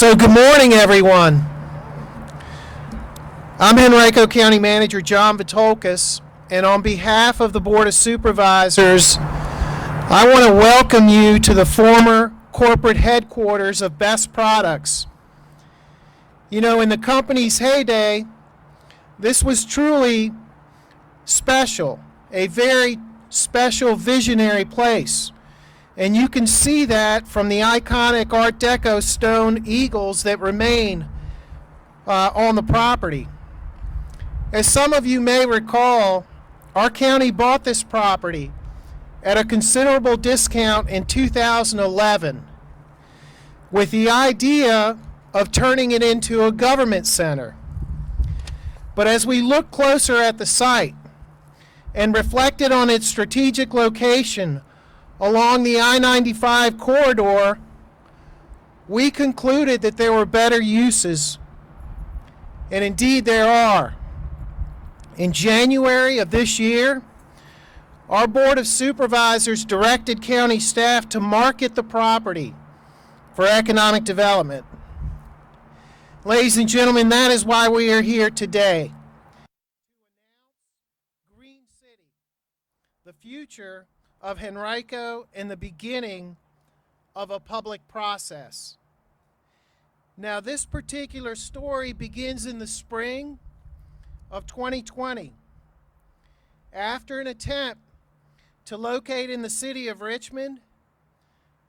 So good morning, everyone. I'm Henrico County Manager John Vitolkas, and on behalf of the Board of Supervisors, I want to welcome you to the former corporate headquarters of Best Products. You know, in the company's heyday, this was truly special, a very special visionary place. And you can see that from the iconic Art Deco stone eagles that remain on the property. As some of you may recall, our county bought this property at a considerable discount in 2011 with the idea of turning it into a government center. But as we look closer at the site and reflected on its strategic location along the I-95 corridor, we concluded that there were better uses, and indeed there are. In January of this year, our Board of Supervisors directed county staff to market the property for economic development. Ladies and gentlemen, that is why we are here today. To announce Green City, the future of Henrico and the beginning of a public process. Now, this particular story begins in the spring of 2020. After an attempt to locate in the city of Richmond,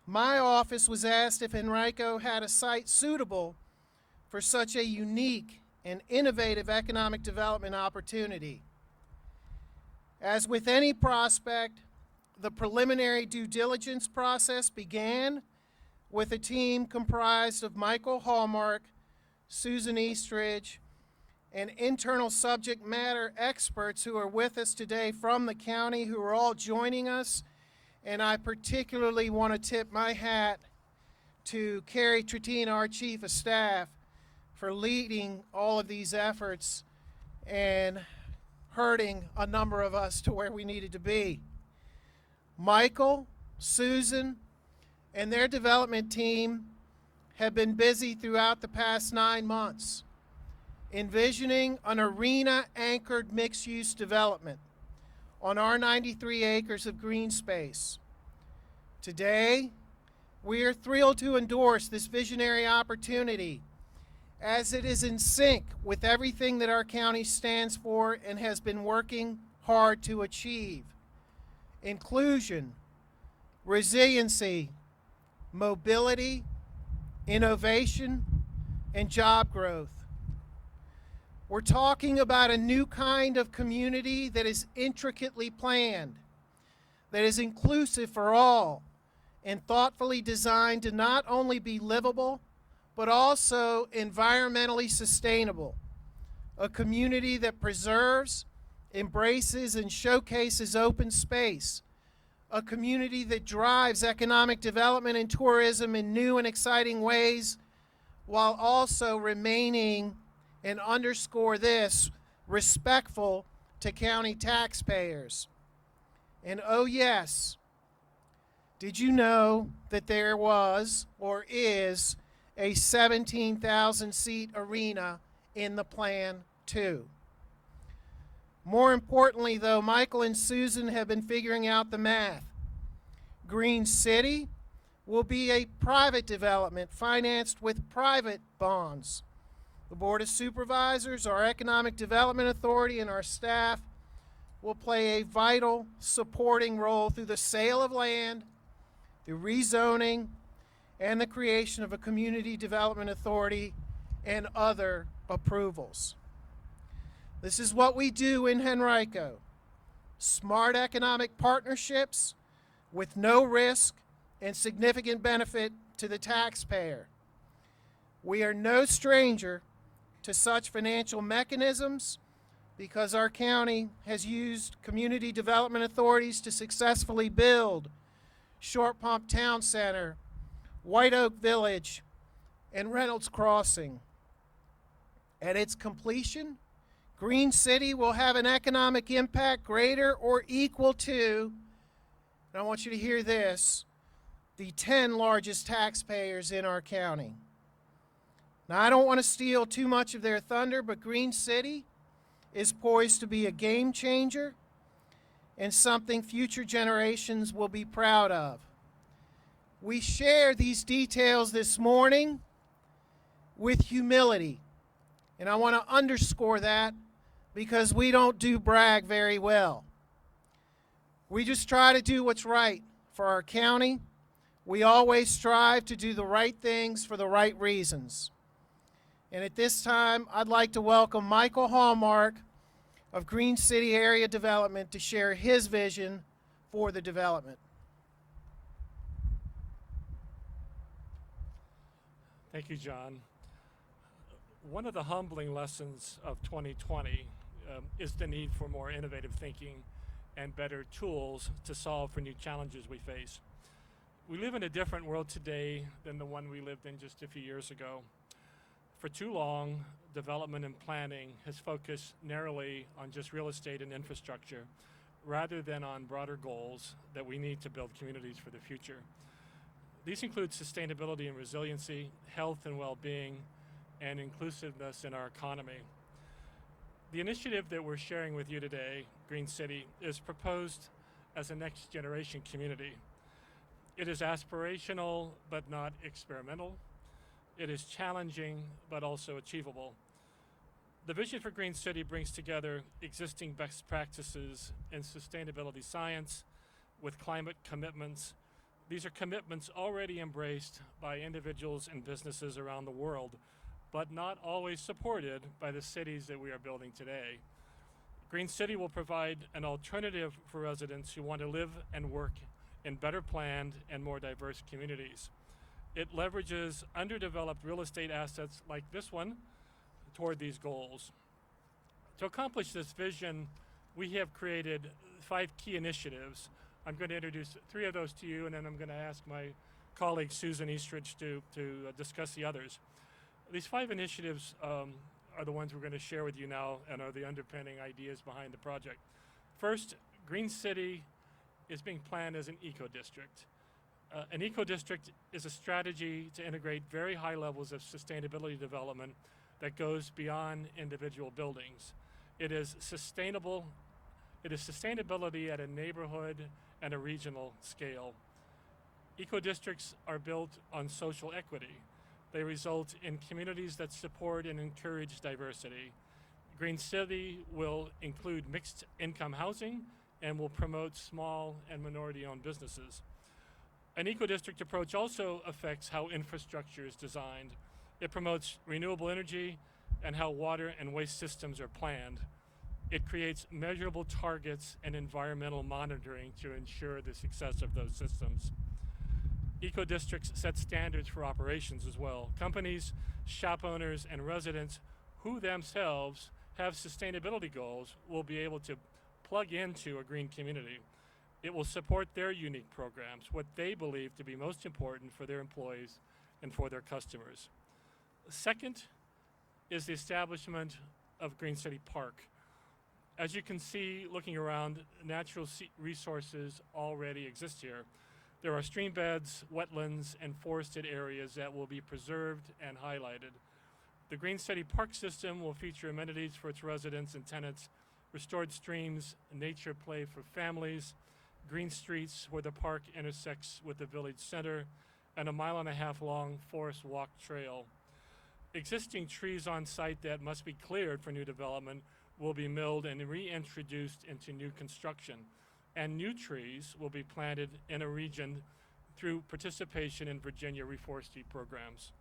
my office was asked if Henrico had a site suitable for such a unique and innovative economic development opportunity. As with any prospect, the preliminary due diligence process began with a team comprised of Michael Hallmark, Susan Eastridge, and internal subject matter experts who are with us today from the county, who are all joining us. And I particularly want to tip my hat to Carrie Trattina, our Chief of Staff, for leading all of these efforts and herding a number of us to where we needed to be. Michael, Susan, and their development team have been busy throughout the past 9 months, envisioning an arena-anchored mixed-use development on our 93 acres of green space. Today, we are thrilled to endorse this visionary opportunity, as it is in sync with everything that our county stands for and has been working hard to achieve: inclusion, resiliency, mobility, innovation, and job growth. We're talking about a new kind of community that is intricately planned, that is inclusive for all, and thoughtfully designed to not only be livable, but also environmentally sustainable. A community that preserves, embraces, and showcases open space. A community that drives economic development and tourism in new and exciting ways, while also remaining, and underscore this, respectful to county taxpayers. And oh yes, did you know that there was, or is, a 17,000-seat arena in the plan too? More importantly, though, Michael and Susan have been figuring out the math. Green City will be a private development financed with private bonds. The Board of Supervisors, our Economic Development Authority, and our staff will play a vital supporting role through the sale of land, the rezoning, and the creation of a community development authority and other approvals. This is what we do in Henrico: smart economic partnerships with no risk and significant benefit to the taxpayer. We are no stranger to such financial mechanisms because our county has used community development authorities to successfully build Short Pump Town Center, White Oak Village, and Reynolds Crossing. At its completion, Green City will have an economic impact greater or equal to, and I want you to hear this, the 10 largest taxpayers in our county. Now, I don't want to steal too much of their thunder, but Green City is poised to be a game changer and something future generations will be proud of. We share these details this morning with humility, and I want to underscore that because we don't do brag very well. We just try to do what's right for our county. We always strive to do the right things for the right reasons. And at this time, I'd like to welcome Michael Hallmark of Green City Area Development to share his vision for the development. Thank you, John. One of the humbling lessons of 2020 is the need for more innovative thinking and better tools to solve for new challenges we face. We live in a different world today than the one we lived in just a few years ago. For too long, development and planning has focused narrowly on just real estate and infrastructure, rather than on broader goals that we need to build communities for the future. These include sustainability and resiliency, health and well-being, and inclusiveness in our economy. The initiative that we're sharing with you today, Green City, is proposed as a next generation community. It is aspirational but not experimental. It is challenging but also achievable. The vision for Green City brings together existing best practices in sustainability science with climate commitments. These are commitments already embraced by individuals and businesses around the world, but not always supported by the cities that we are building today. Green City will provide an alternative for residents who want to live and work in better planned and more diverse communities. It leverages underdeveloped real estate assets like this one toward these goals. To accomplish this vision, we have created 5 key initiatives. I'm going to introduce 3 of those to you, and then I'm going to ask my colleague Susan Eastridge to discuss the others. These 5 initiatives are the ones we're going to share with you now and are the underpinning ideas behind the project. First, Green City is being planned as an eco-district. An eco-district is a strategy to integrate very high levels of sustainability development that goes beyond individual buildings. It is sustainable. It is sustainability at a neighborhood and a regional scale. Eco-districts are built on social equity. They result in communities that support and encourage diversity. Green City will include mixed income housing and will promote small and minority-owned businesses. An eco-district approach also affects how infrastructure is designed. It promotes renewable energy and how water and waste systems are planned. It creates measurable targets and environmental monitoring to ensure the success of those systems. Eco-districts set standards for operations as well. Companies, shop owners, and residents who themselves have sustainability goals will be able to plug into a green community. It will support their unique programs, what they believe to be most important for their employees and for their customers. Second is the establishment of Green City Park. As you can see, looking around, natural resources already exist here. There are stream beds, wetlands, and forested areas that will be preserved and highlighted. The Green City Park system will feature amenities for its residents and tenants, restored streams, nature play for families, green streets where the park intersects with the village center, and a 1.5 mile long forest walk trail. Existing trees on site that must be cleared for new development will be milled and reintroduced into new construction, and new trees will be planted in a region through participation in Virginia reforestry programs.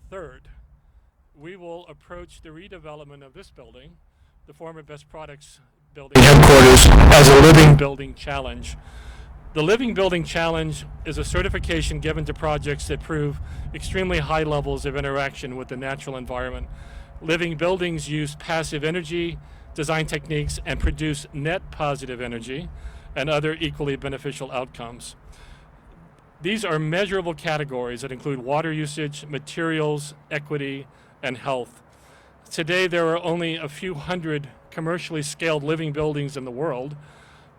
Third, we will approach the redevelopment of this building, the former Best Products building headquarters, as a Living Building Challenge. The Living Building Challenge is a certification given to projects that prove extremely high levels of interaction with the natural environment. Living buildings use passive energy, design techniques, and produce net positive energy and other equally beneficial outcomes. These are measurable categories that include water usage, materials, equity, and health. Today, there are only a few hundred commercially scaled living buildings in the world.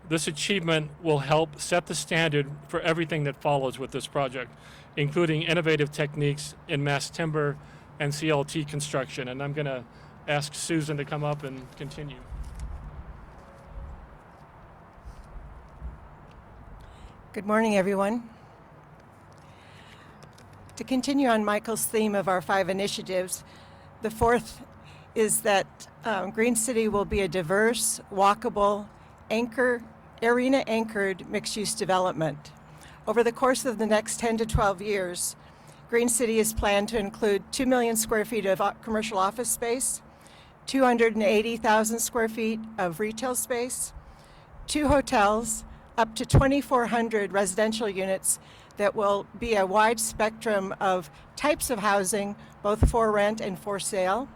This achievement will help set the standard for everything that follows with this project, including innovative techniques in mass timber, and CLT construction. And I'm going to ask Susan to come up and continue. Good morning, everyone. To continue on Michael's theme of our 5 initiatives, the fourth is that Green City will be a diverse, walkable, arena-anchored mixed-use development. Over the course of the next 10 to 12 years, Green City is planned to include 2 million square feet of commercial office space, 280,000 square feet of retail space, 2 hotels, up to 2,400 residential units that will be a wide spectrum of types of housing, both for rent and for sale,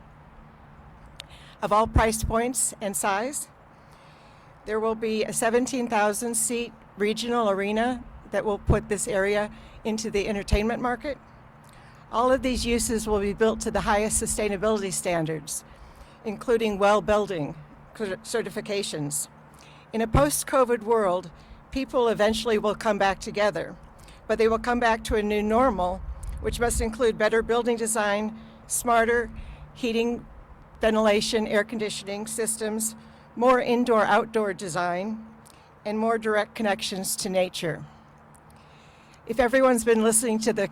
of all price points and size. There will be a 17,000-seat regional arena that will put this area into the entertainment market. All of these uses will be built to the highest sustainability standards, including well building certifications. In a post-COVID world, people eventually will come back together, but they will come back to a new normal, which must include better building design, smarter heating, ventilation, air conditioning systems, more indoor-outdoor design, and more direct connections to nature. If everyone's been listening to the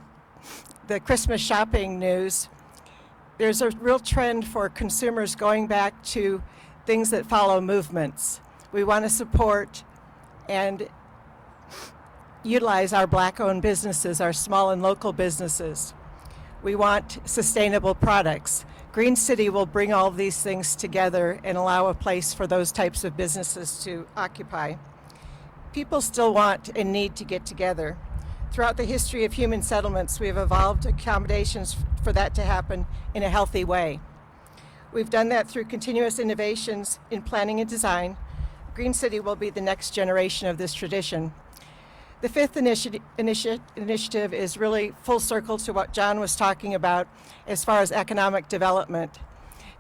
Christmas shopping news, there's a real trend for consumers going back to things that follow movements. We want to support and utilize our Black-owned businesses, our small and local businesses. We want sustainable products. Green City will bring all of these things together and allow a place for those types of businesses to occupy. People still want and need to get together. Throughout the history of human settlements, we have evolved accommodations for that to happen in a healthy way. We've done that through continuous innovations in planning and design. Green City will be the next generation of this tradition. The fifth initiative is really full circle to what John was talking about as far as economic development.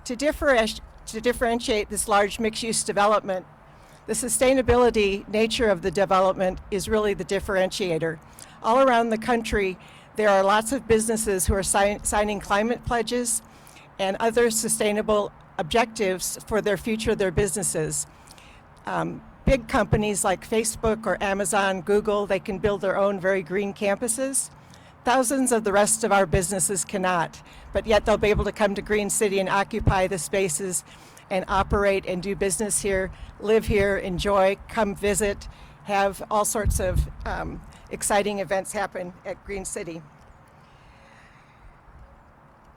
To differentiate this large mixed-use development, the sustainability nature of the development is really the differentiator. All around the country, there are lots of businesses who are signing climate pledges and other sustainable objectives for their future of their businesses. Big companies like Facebook or Amazon, Google, they can build their own very green campuses. Thousands of the rest of our businesses cannot, but yet they'll be able to come to Green City and occupy the spaces and operate and do business here, live here, enjoy, come visit, have all sorts of exciting events happen at Green City.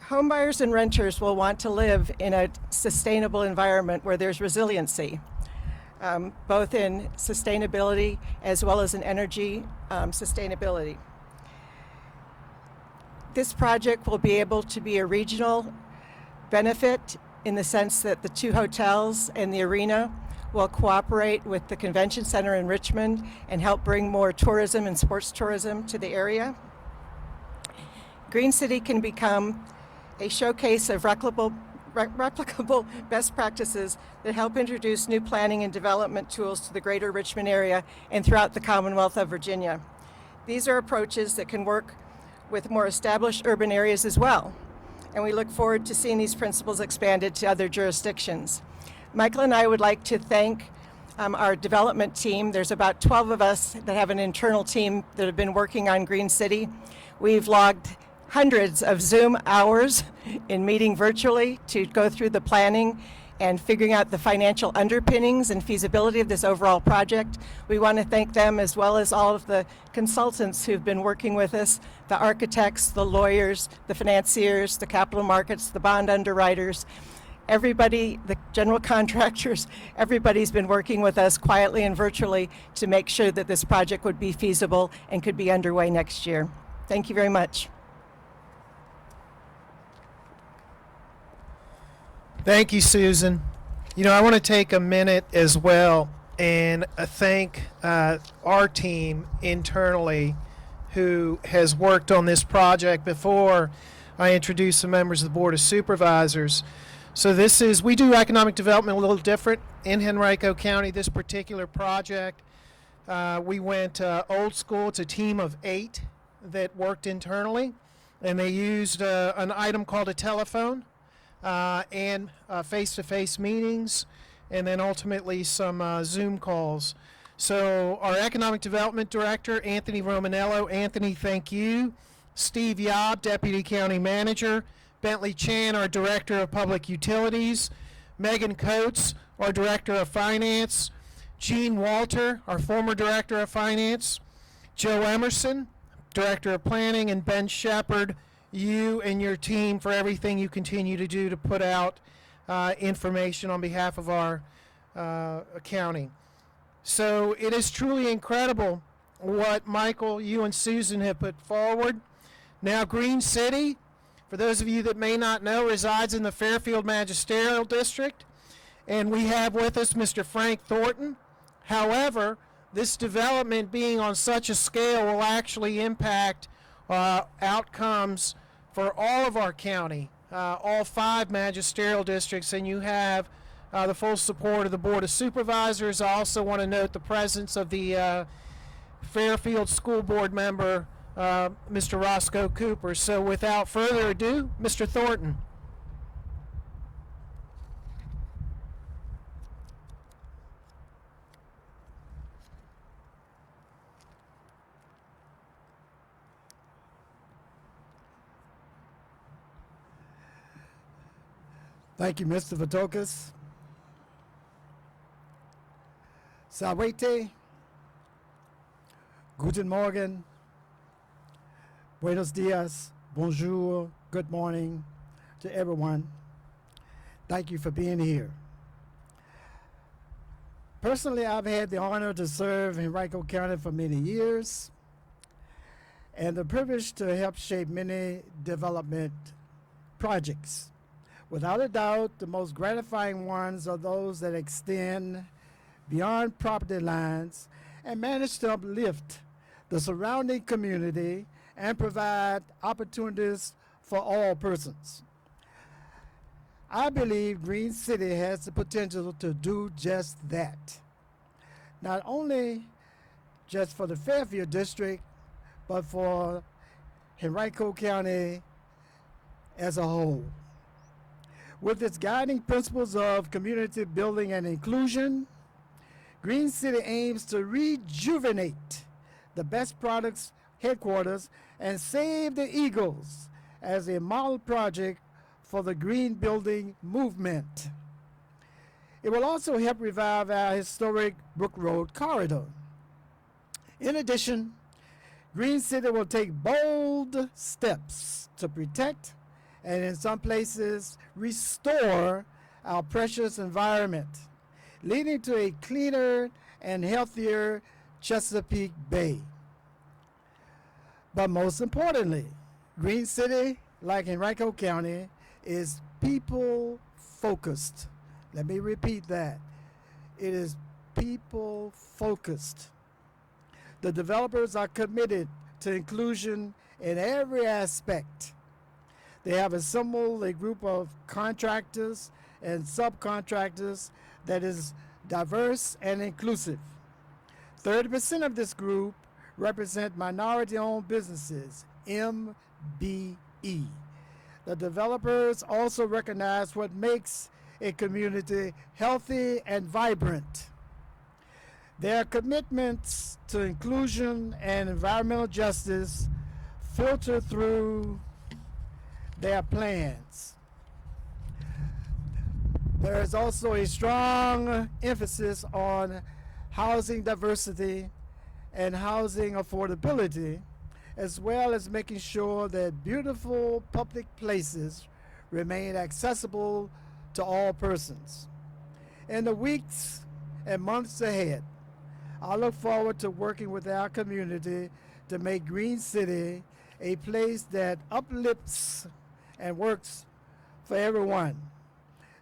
Homebuyers and renters will want to live in a sustainable environment where there's resiliency. Both in sustainability as well as in energy sustainability. This project will be able to be a regional benefit in the sense that the 2 hotels and the arena will cooperate with the convention center in Richmond and help bring more tourism and sports tourism to the area. Green City can become a showcase of replicable best practices that help introduce new planning and development tools to the greater Richmond area and throughout the Commonwealth of Virginia. These are approaches that can work with more established urban areas as well, and we look forward to seeing these principles expanded to other jurisdictions. Michael and I would like to thank our development team. There's about 12 of us that have an internal team that have been working on Green City. We've logged hundreds of Zoom hours in meeting virtually to go through the planning and figuring out the financial underpinnings and feasibility of this overall project. We want to thank them as well as all of the consultants who've been working with us, the architects, the lawyers, the financiers, the capital markets, the bond underwriters, everybody, the general contractors, everybody's been working with us quietly and virtually to make sure that this project would be feasible and could be underway next year. Thank you very much. Thank you, Susan. You know, I want to take a minute as well and thank our team internally who has worked on this project before I introduce the members of the Board of Supervisors. So we do economic development a little different in Henrico County. This particular project, we went old school. It's a team of 8 that worked internally. and they used an item called a telephone and face-to-face meetings, and then ultimately some Zoom calls. So our Economic Development Director, Anthony Romanello. Anthony, thank you. Steve Yob, Deputy County Manager. Bentley Chan, our Director of Public Utilities. Megan Coates, our Director of Finance. Gene Walter, our former Director of Finance. Joe Emerson, Director of Planning, and Ben Shepard, you and your team for everything you continue to do to put out information on behalf of our county. So it is truly incredible what Michael, you and Susan have put forward. Now, Green City, for those of you that may not know, resides in the Fairfield Magisterial District, and we have with us Mr. Frank Thornton. However, this development being on such a scale will actually impact outcomes for all of our county, all 5 magisterial districts, and you have the full support of the Board of Supervisors. I also want to note the presence of the Fairfield School Board member, Mr. Roscoe Cooper. So without further ado, Mr. Thornton. Thank you, Mr. Vitokas. Sawete, Guten Morgen, Buenos dias, bonjour, good morning to everyone. Thank you for being here. Personally, I've had the honor to serve in Henrico County for many years and the privilege to help shape many development projects. Without a doubt, the most gratifying ones are those that extend beyond property lines and manage to uplift the surrounding community and provide opportunities for all persons. I believe Green City has the potential to do just that. Not only just for the Fairfield District, but for Henrico County as a whole. With its guiding principles of community building and inclusion, Green City aims to rejuvenate the Best Products headquarters and save the Eagles as a model project for the green building movement. It will also help revive our historic Brook Road corridor. In addition, Green City will take bold steps to protect and in some places restore our precious environment, leading to a cleaner and healthier Chesapeake Bay. But most importantly, Green City, like Henrico County, is people-focused. Let me repeat that. It is people-focused. The developers are committed to inclusion in every aspect. They have assembled a group of contractors and subcontractors that is diverse and inclusive. 30% of this group represent minority-owned businesses, MBE. The developers also recognize what makes a community healthy and vibrant. Their commitments to inclusion and environmental justice filter through their plans. There is also a strong emphasis on housing diversity and housing affordability, as well as making sure that beautiful public places remain accessible to all persons. In the weeks and months ahead, I look forward to working with our community to make Green City a place that uplifts and works for everyone.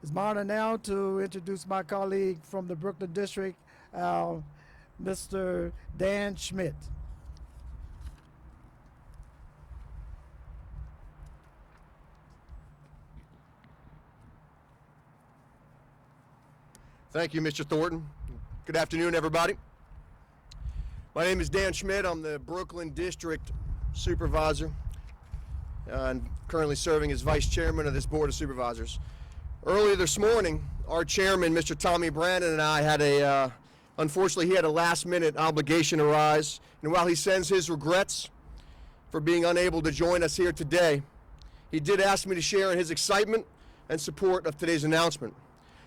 It's my honor now to introduce my colleague from the Brooklyn District, Mr. Dan Schmidt. Thank you, Mr. Thornton. Good afternoon, everybody. My name is Dan Schmidt. I'm the Brooklyn District Supervisor. and currently serving as Vice Chairman of this Board of Supervisors. Earlier this morning, our Chairman, Mr. Tommy Brandon, and I had unfortunately, he had a last-minute obligation arise, and while he sends his regrets for being unable to join us here today, he did ask me to share in his excitement and support of today's announcement.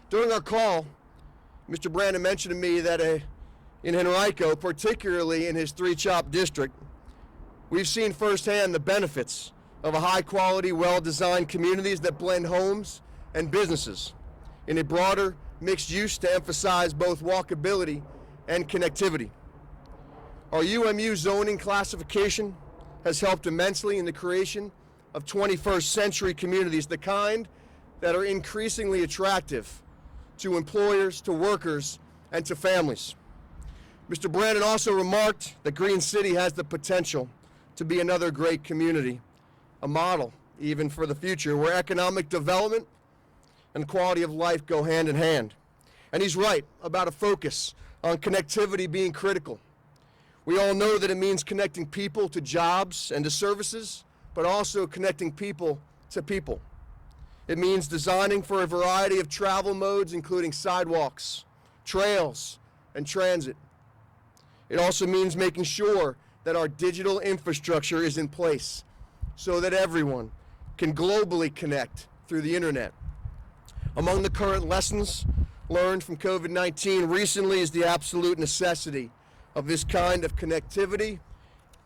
During our call, Mr. Brandon mentioned to me that in Henrico, particularly in his three-chop district, we've seen firsthand the benefits of a high-quality, well-designed communities that blend homes and businesses in a broader mixed use to emphasize both walkability and connectivity. Our UMU zoning classification has helped immensely in the creation of 21st century communities, the kind that are increasingly attractive to employers, to workers, and to families. Mr. Brandon also remarked that Green City has the potential to be another great community, a model even for the future, where economic development and quality of life go hand in hand. And he's right about a focus on connectivity being critical. We all know that it means connecting people to jobs and to services, but also connecting people to people. It means designing for a variety of travel modes, including sidewalks, trails, and transit. It also means making sure that our digital infrastructure is in place so that everyone can globally connect through the internet. Among the current lessons learned from COVID-19 recently is the absolute necessity of this kind of connectivity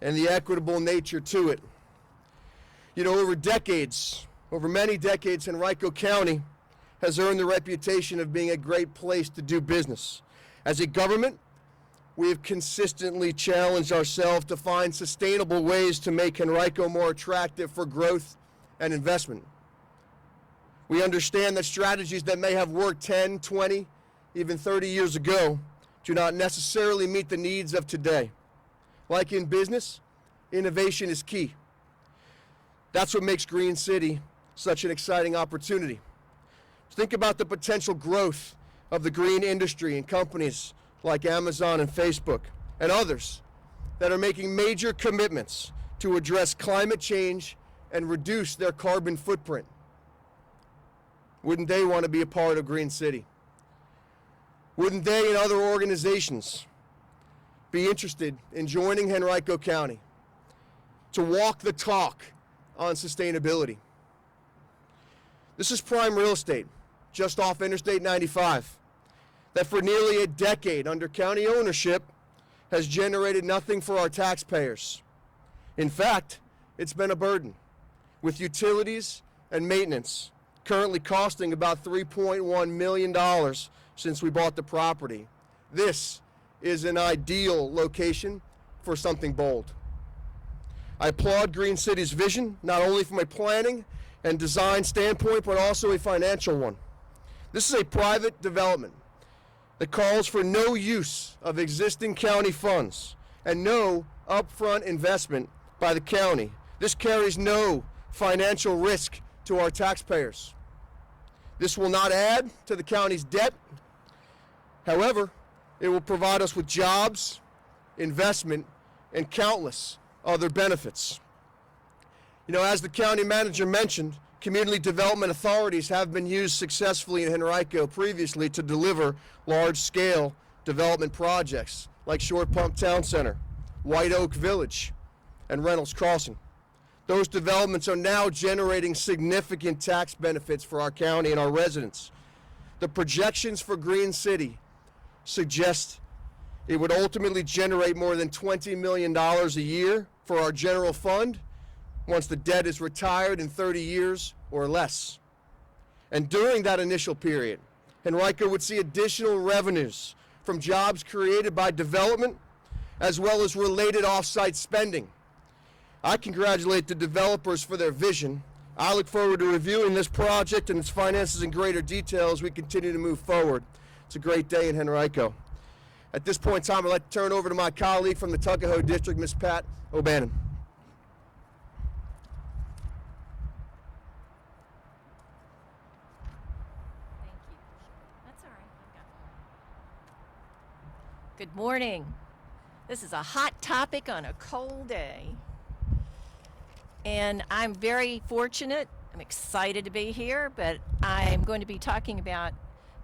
and the equitable nature to it. You know, over many decades, Henrico County has earned the reputation of being a great place to do business. As a government, we have consistently challenged ourselves to find sustainable ways to make Henrico more attractive for growth and investment. We understand that strategies that may have worked 10, 20, even 30 years ago do not necessarily meet the needs of today. Like in business, innovation is key. That's what makes Green City such an exciting opportunity. Think about the potential growth of the green industry and companies like Amazon and Facebook and others that are making major commitments to address climate change and reduce their carbon footprint. Wouldn't they want to be a part of Green City? Wouldn't they and other organizations be interested in joining Henrico County to walk the talk on sustainability? This is prime real estate, just off Interstate 95, that for nearly a decade under county ownership has generated nothing for our taxpayers. In fact, it's been a burden, with utilities and maintenance currently costing about $3.1 million since we bought the property. This is an ideal location for something bold. I applaud Green City's vision, not only from a planning and design standpoint, but also a financial one. This is a private development that calls for no use of existing county funds and no upfront investment by the county. This carries no financial risk to our taxpayers. This will not add to the county's debt. However, it will provide us with jobs, investment, and countless other benefits. You know, as the county manager mentioned, community development authorities have been used successfully in Henrico previously to deliver large-scale development projects like Short Pump Town Center, White Oak Village, and Reynolds Crossing. Those developments are now generating significant tax benefits for our county and our residents. The projections for Green City suggest it would ultimately generate more than $20 million a year for our general fund once the debt is retired in 30 years or less. And during that initial period, Henrico would see additional revenues from jobs created by development as well as related off-site spending. I congratulate the developers for their vision. I look forward to reviewing this project and its finances in greater detail as we continue to move forward. It's a great day in Henrico. At this point in time, I'd like to turn over to my colleague from the Tuckahoe District, Ms. Pat O'Bannon. Thank you. That's all right. I've got it. Good morning. This is a hot topic on a cold day. And I'm very fortunate. I'm excited to be here, but I'm going to be talking about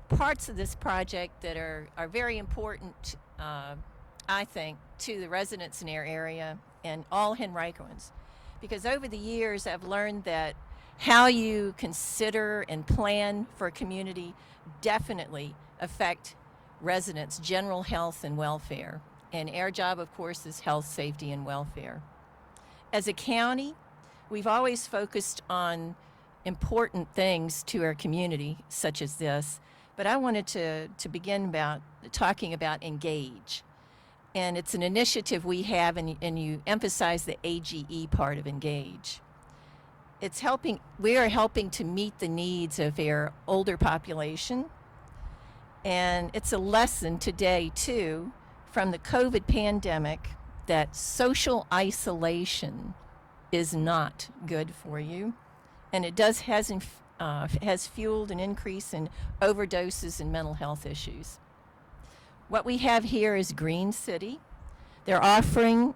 parts of this project that are very important, I think, to the residents in our area and all Henricoans. Because over the years, I've learned that how you consider and plan for a community definitely affect residents' general health and welfare. And our job, of course, is health, safety, and welfare. As a county, we've always focused on important things to our community, such as this, but I wanted to begin about talking about Engage. And it's an initiative we have, and you emphasize the AGE part of Engage. We are helping to meet the needs of our older population, and it's a lesson today, too, from the COVID pandemic that social isolation is not good for you, and it has fueled an increase in overdoses and mental health issues. What we have here is Green City. They're offering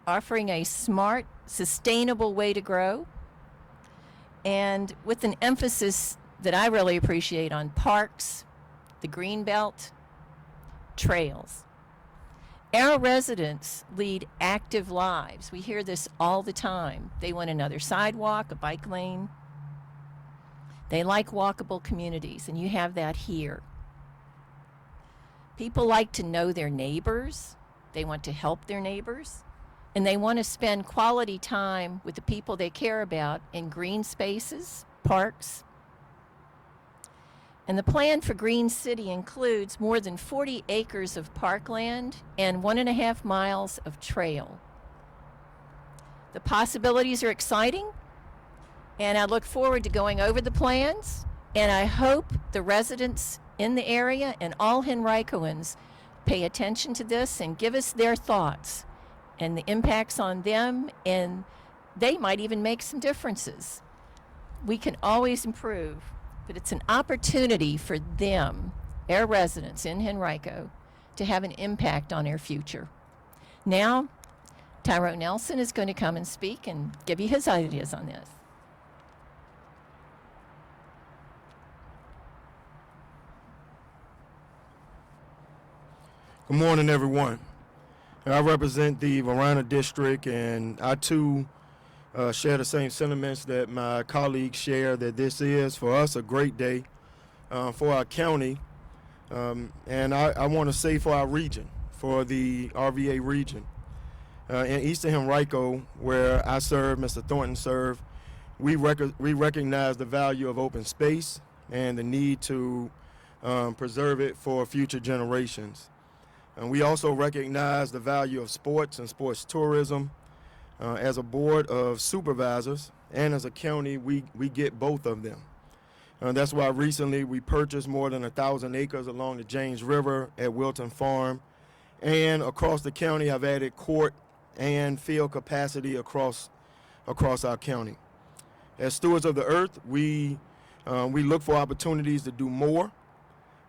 a smart, sustainable way to grow, and with an emphasis that I really appreciate on parks, the green belt, trails. Our residents lead active lives. We hear this all the time. They want another sidewalk, a bike lane. They like walkable communities, and you have that here. People like to know their neighbors. They want to help their neighbors. And they want to spend quality time with the people they care about in green spaces, parks. And the plan for Green City includes more than 40 acres of parkland and 1.5 miles of trail. The possibilities are exciting, and I look forward to going over the plans, and I hope the residents in the area and all Henricoans pay attention to this and give us their thoughts and the impacts on them, and they might even make some differences. We can always improve, but it's an opportunity for them, our residents in Henrico, to have an impact on our future. Now, Tyrone Nelson is going to come and speak and give you his ideas on this. Good morning, everyone. I represent the Varina District, and I too share the same sentiments that my colleagues share, that this is, for us, a great day for our county, and I want to say for our region, for the RVA region. In Eastern Henrico, where I serve, Mr. Thornton served, we recognize the value of open space and the need to preserve it for future generations. And we also recognize the value of sports and sports tourism. As a board of supervisors and as a county, we get both of them. That's why recently we purchased more than 1,000 acres along the James River at Wilton Farm, and across the county have added court and field capacity across our county. As stewards of the earth, we look for opportunities to do more.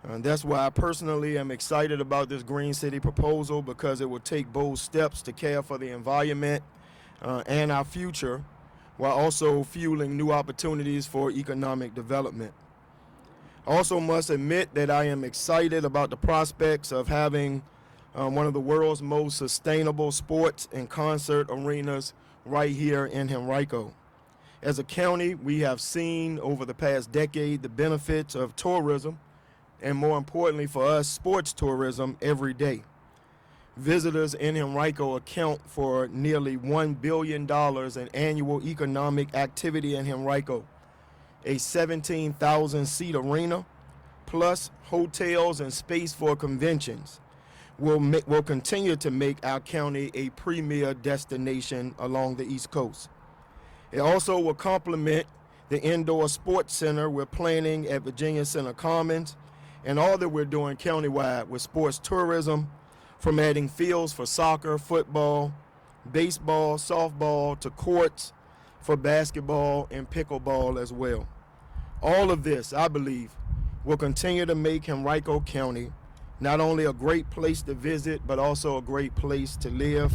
That's why I personally am excited about this Green City proposal, because it will take bold steps to care for the environment and our future, while also fueling new opportunities for economic development. I also must admit that I am excited about the prospects of having one of the world's most sustainable sports and concert arenas right here in Henrico. As a county, we have seen over the past decade the benefits of tourism, and more importantly for us, sports tourism every day. Visitors in Henrico account for nearly $1 billion in annual economic activity in Henrico. A 17,000-seat arena, plus hotels and space for conventions, will continue to make our county a premier destination along the East Coast. It also will complement the indoor sports center we're planning at Virginia Center Commons, and all that we're doing countywide with sports tourism, from adding fields for soccer, football, baseball, softball, to courts for basketball and pickleball as well. All of this, I believe, will continue to make Henrico County not only a great place to visit, but also a great place to live.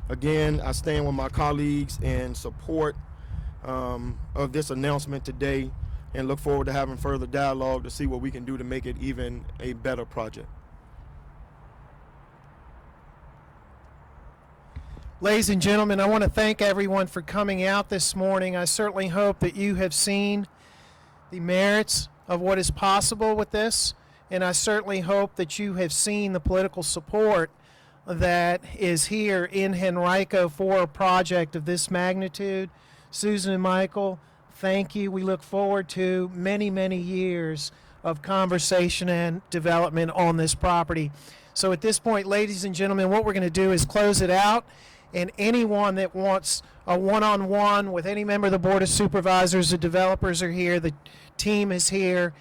Again, I stand with my colleagues in support of this announcement today, and look forward to having further dialogue to see what we can do to make it even a better project. Ladies and gentlemen, I want to thank everyone for coming out this morning. I certainly hope that you have seen the merits of what is possible with this, and I certainly hope that you have seen the political support that is here in Henrico for a project of this magnitude. Susan and Michael, thank you. We look forward to many, many years of conversation and development on this property. So at this point, ladies and gentlemen, what we're going to do is close it out, and anyone that wants a one-on-one with any member of the Board of Supervisors, the developers are here, the team is here,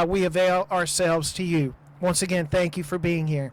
we avail ourselves to you. Once again, thank you for being here.